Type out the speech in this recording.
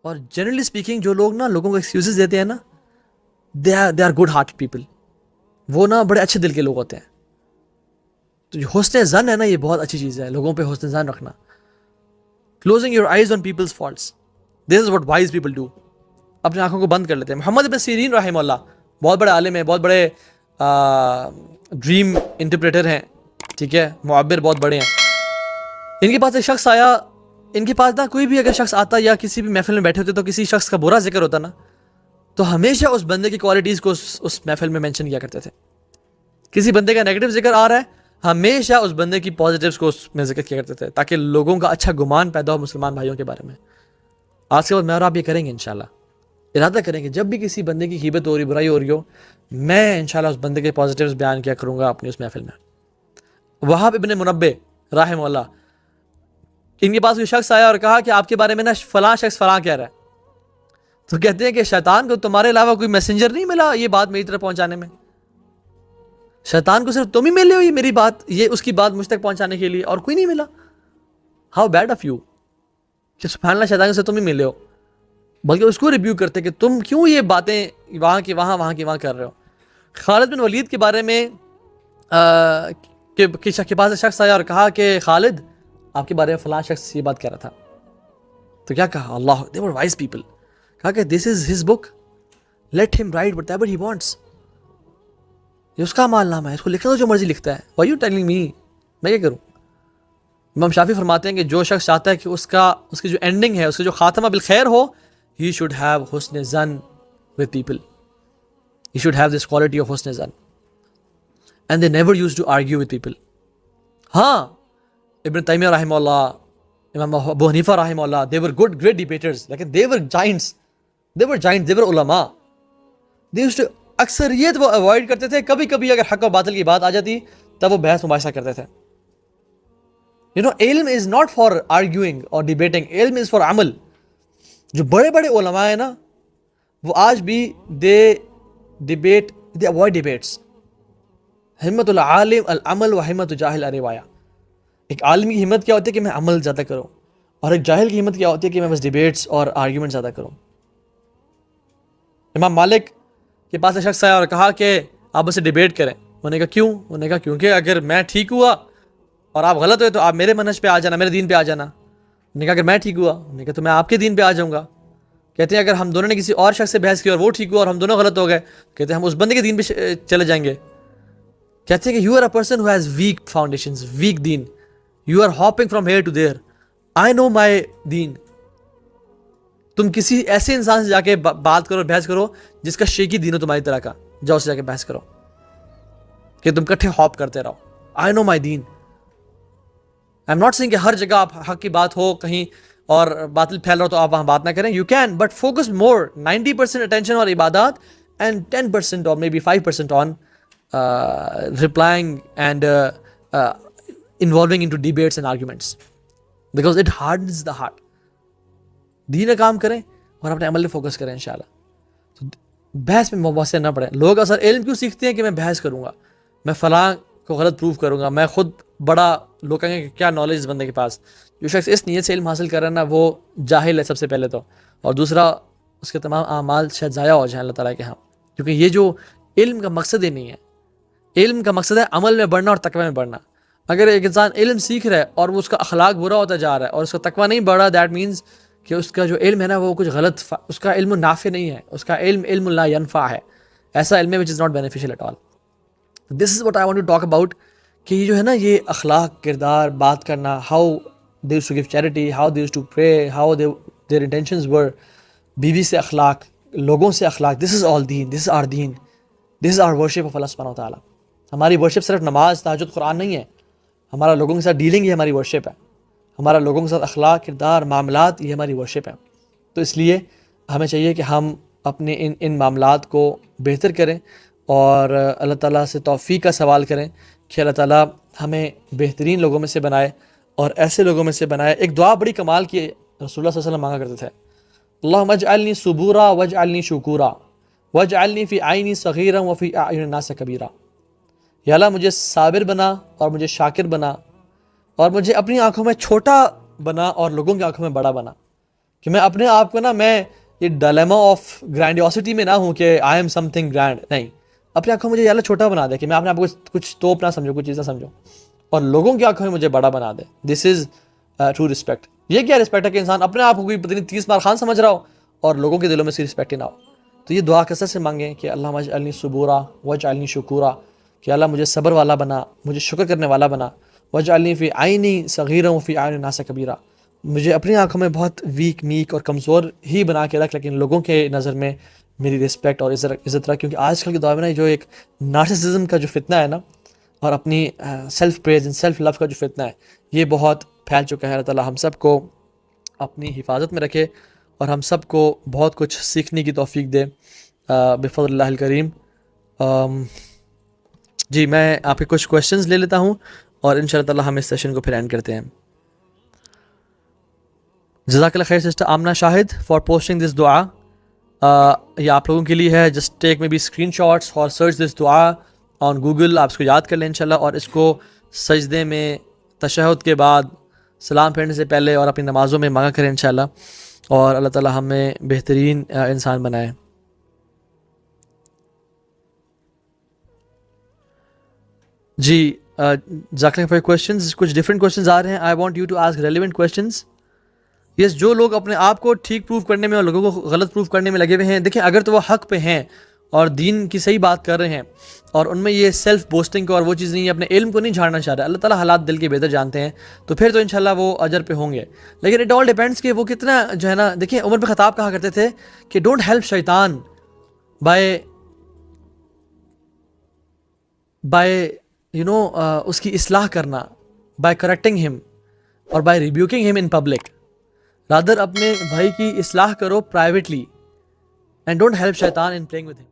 اور generally speaking جو لوگ نا لوگوں کو ایکسکیوزز دیتے ہیں نا, they are good heart people, وہ نا بڑے اچھے دل کے لوگ ہوتے ہیں. تو جو حسن ظن ہے نا, یہ بہت اچھی چیز ہے, لوگوں پہ حسن ظن رکھنا. Closing your eyes on people's faults, this is what wise people do. اپنی آنکھوں کو بند کر لیتے ہیں. محمد ابن سیرین رحمہ اللہ بہت بڑے عالم ہیں, بہت بڑے ڈریم انٹرپریٹر ہیں, ٹھیک ہے, معبر بہت بڑے ہیں. ان کے پاس ایک شخص آیا, ان کے پاس نا کوئی بھی اگر شخص آتا یا کسی بھی محفل میں بیٹھے ہوتے تو کسی شخص کا برا ذکر ہوتا نا, تو ہمیشہ اس بندے کی کوالٹیز کو اس محفل میں مینشن کیا کرتے تھے. کسی بندے کا نیگیٹو ذکر آ رہا ہے, ہمیشہ اس بندے کی پازیٹیوز کو اس میں ذکر کیا کرتے تھے, تاکہ لوگوں کا اچھا گمان پیدا ہو مسلمان بھائیوں کے بارے میں. آج کے بعد میں اور آپ یہ کریں گے انشاءاللہ, ارادہ کریں گے جب بھی کسی بندے کی غیبت ہو رہی, برائی ہو رہی ہو, میں انشاءاللہ اس بندے کے پازیٹیوز بیان کیا کروں گا اپنی اس محفل میں. وہاب ابن منبہ رحمہ اللہ, ان کے پاس کوئی شخص آیا اور کہا کہ آپ کے بارے میں نا فلاں شخص فلاں کہہ رہا ہے. تو کہتے ہیں کہ شیطان کو تمہارے علاوہ کوئی میسنجر نہیں ملا یہ بات میری طرف پہنچانے میں؟ شیطان کو صرف تم ہی ملے ہو یہ میری بات, یہ اس کی بات مجھ تک پہنچانے کے لیے, اور کوئی نہیں ملا. ہاؤ بیڈ آف یو کہ سبحان اللہ شیطان سے تم ہی ملے ہو. بلکہ اس کو ریبیو کرتے کہ تم کیوں یہ باتیں وہاں کی وہاں, وہاں کی وہاں کر رہے ہو. خالد بن ولید کے بارے میں کے پاس شخص آیا اور کہا کہ خالد آپ کے بارے میں فلاں شخص یہ بات کہہ رہا تھا. تو کیا کہا, اللہ they were wise people, کہا کہ this is his book, let him write whatever he wants. یہ اس کا مال نامہ ہے, اس کو لکھنا تو جو مرضی لکھتا ہے. why you telling me, میں کیا کروں. امام شافعی فرماتے ہیں کہ جو شخص چاہتا ہے کہ اس کی جو اینڈنگ ہے, اس کا جو خاتمہ بالخیر ہو, he should have حسن ظن with people, he should have this quality of حسن ظن, and they never used to argue with people. ہاں ابن تیمیہ رحمہ اللہ, امام ابو حنیفہ رحمہ اللہ, they were good great debaters, لیکن they were giants, they were علماء. they used to اکثریت وہ اوائڈ کرتے تھے, کبھی کبھی اگر حق و باطل کی بات آ جاتی تب وہ بحث مباحثہ کرتے تھے. علم is not for arguing or debating, علم is for عمل. جو بڑے بڑے علماء ہیں نا, وہ آج بھی they avoid debates. ہمت العالم العمل و ہمت جاہل الروایا. ایک عالم کی ہمت کیا ہوتی ہے کہ میں عمل زیادہ کروں, اور ایک جاہل کی ہمت کیا ہوتی ہے کہ میں بس ڈیبیٹس اور آرگیومنٹ زیادہ کروں. امام مالک کے پاس ایک شخص آیا اور کہا کہ آپ اسے ڈیبیٹ کریں. انہوں نے کہا کیوں؟ انہوں نے کہا کیونکہ اگر میں ٹھیک ہوا اور آپ غلط ہوئے تو آپ میرے منہج پہ آ جانا, میرے دین پہ آ جانا. انہوں نے کہا اگر میں ٹھیک ہوا, انہوں نے کہا تو میں آپ کے دین پہ آ جاؤں گا. کہتے ہیں اگر ہم دونوں نے کسی اور شخص سے بحث کی اور وہ ٹھیک ہوا اور ہم دونوں غلط ہو گئے, کہتے ہیں ہم اس بندے کے دین پہ چلے جائیں گے. کہتے ہیں کہ you are a person who has weak foundations, weak دین, you are hopping from here to there, I know my دین. تم کسی ایسے انسان سے جا کے بات کرو, بحث کرو جس کا شیکی دین ہو تمہاری طرح کا, جاؤ سے جا کے بحث کرو کہ تم کٹھے ہاپ کرتے رہو. آئی know my then. I am not saying کہ ہر جگہ آپ حق کی بات ہو کہیں اور باطل پھیل رہا ہو تو آپ وہاں بات نہ کریں. You can, but focus more 90% attention اور عبادات اینڈ 10% اور maybe 5% on replying and involving into debates and arguments, because it hardens the heart. دین کا کام کریں اور اپنے عمل پہ فوکس کریں انشاءاللہ. تو بحث میں مباحثے نہ پڑیں. لوگ اصل علم کیوں سیکھتے ہیں کہ میں بحث کروں گا, میں فلاں کو غلط پروف کروں گا, میں خود بڑا. لوگ کہیں گے کہ کیا نالج اس بندے کے پاس. جو شخص اس نیت سے علم حاصل کر رہا ہے نا, وہ جاہل ہے سب سے پہلے تو, اور دوسرا اس کے تمام اعمال شاید ضائع ہو جائیں اللہ تعالیٰ کے ہاں, کیونکہ یہ جو علم کا مقصد ہی نہیں ہے. علم کا مقصد ہے عمل میں بڑھنا اور تقوی میں بڑھنا. اگر ایک انسان علم سیکھ رہا ہے اور وہ اس کا اخلاق برا ہوتا جا رہا ہے اور اس کا تقوی نہیں بڑھ رہا, دیٹ مینس کہ اس کا جو علم ہے نا وہ کچھ غلط, اس کا علم نافع نہیں ہے, اس کا علم لا ینفع ہے, ایسا علم ہے which is not beneficial at all. This is what I want to talk about, کہ یہ جو ہے نا یہ اخلاق, کردار, بات کرنا, how they used to give charity, how they used to pray, how their intentions were, بیوی سے اخلاق, لوگوں سے اخلاق. This is all deen, this is our deen, this is our worship of Allah subhanahu wa ta'ala. ہماری worship صرف نماز, تہجد, قرآن نہیں ہے. ہمارا لوگوں کے ساتھ ڈیلنگ یہ ہماری ورشپ ہے. ہمارا لوگوں کے ساتھ اخلاق, کردار, معاملات یہ ہماری ورشپ ہے. تو اس لیے ہمیں چاہیے کہ ہم اپنے ان معاملات کو بہتر کریں اور اللہ تعالیٰ سے توفیق کا سوال کریں کہ اللہ تعالیٰ ہمیں بہترین لوگوں میں سے بنائے اور ایسے لوگوں میں سے بنائے. ایک دعا بڑی کمال کی رسول اللہ صلی اللہ علیہ وسلم مانگا کرتے تھے, اللہم اجعلنی صبورا واجعلنی شکورا واجعلنی فی عینی صغیرا وفی اعین الناس کبیرا. یا اللہ مجھے صابر بنا اور مجھے شاکر بنا اور مجھے اپنی آنکھوں میں چھوٹا بنا اور لوگوں کی آنکھوں میں بڑا بنا. کہ میں اپنے آپ کو نا میں یہ ڈائلیما آف گرینڈیوسٹی میں نہ ہوں کہ I am some thing grand. نہیں, اپنی آنکھوں میں مجھے اللہ چھوٹا بنا دے کہ میں اپنے آپ کو کچھ توپ نہ سمجھوں, کچھ چیز نہ سمجھوں, اور لوگوں کی آنکھوں میں مجھے بڑا بنا دے. دس از ٹرو رسپیکٹ. یہ کیا رسپیکٹ ہے کہ انسان اپنے آپ کو کوئی پتہ نہیں 30 بار خان سمجھ رہا ہو اور لوگوں کے دلوں میں اس کی رسپیکٹ ہی نہ ہو. تو یہ دعا کثرت سے مانگیں کہ اللہ اجعلنی صبورا واجعلنی شکورا, کہ اللہ مجھے صبر والا بنا, مجھے شکر کرنے والا بنا. واجعلنی فی عینی صغیرا وفی اعین الناس کبیرا, مجھے اپنی آنکھوں میں بہت ویک میک اور کمزور ہی بنا کے رکھ, لیکن لوگوں کے نظر میں میری رسپیکٹ اور عزت رکھ. کیونکہ آج کل کے دور میں نا جو ایک نارسسزم کا جو فتنہ ہے نا, اور اپنی self praise and self love کا جو فتنہ ہے, یہ بہت پھیل چکا ہے. اللہ تعالیٰ ہم سب کو اپنی حفاظت میں رکھے اور ہم سب کو بہت کچھ سیکھنے کی توفیق دے بفضل اللہ الکریم. جی میں آپ کے کچھ کویشچنز لے لیتا ہوں اور ان شاء اللہ تعالیٰ ہم اس سیشن کو پھر اینڈ کرتے ہیں. جزاک اللہ خیر sister Amna Shahid for posting this دعا. یہ آپ لوگوں کے لیے ہے. جسٹ ٹیک میں بی اسکرین شاٹس اور سرچ دس دعا آن گوگل. آپ اس کو یاد کر لیں انشاءاللہ, اور اس کو سجدے میں تشہد کے بعد سلام پھیرنے سے پہلے اور اپنی نمازوں میں مانگا کریں انشاءاللہ, اور اللہ تعالیٰ ہمیں بہترین انسان بنائے. جی جزاک اللہ فار کویشچنز. کچھ ڈفرینٹ کویشچنز آ رہے ہیں. I want you to ask relevant questions. Yes, جو لوگ اپنے آپ کو ٹھیک پروف کرنے میں اور لوگوں کو غلط پروف کرنے میں لگے ہوئے ہیں, دیکھیں اگر تو وہ حق پہ ہیں اور دین کی صحیح بات کر رہے ہیں اور ان میں یہ سیلف بوسٹنگ کو اور وہ چیز نہیں ہے, اپنے علم کو نہیں جھاڑنا چاہ رہے, اللہ تعالیٰ حالات دل کے بہتر جانتے ہیں, تو پھر تو انشاءاللہ وہ اجر پہ ہوں گے. لیکن اٹ آل ڈیپینڈس کہ وہ کتنا جو ہے نا, دیکھیں عمر بن خطاب کہا کرتے تھے کہ ڈونٹ ہیلپ شیطان بائی اس کی اصلاح کرنا, بائی کریکٹنگ ہم اور بائی ریبیوکنگ ہم ان پبلک. رادر اپنے بھائی کی اصلاح کرو پرائیویٹلی, اینڈ ڈونٹ ہیلپ شیطان ان پلینگ ود ہم.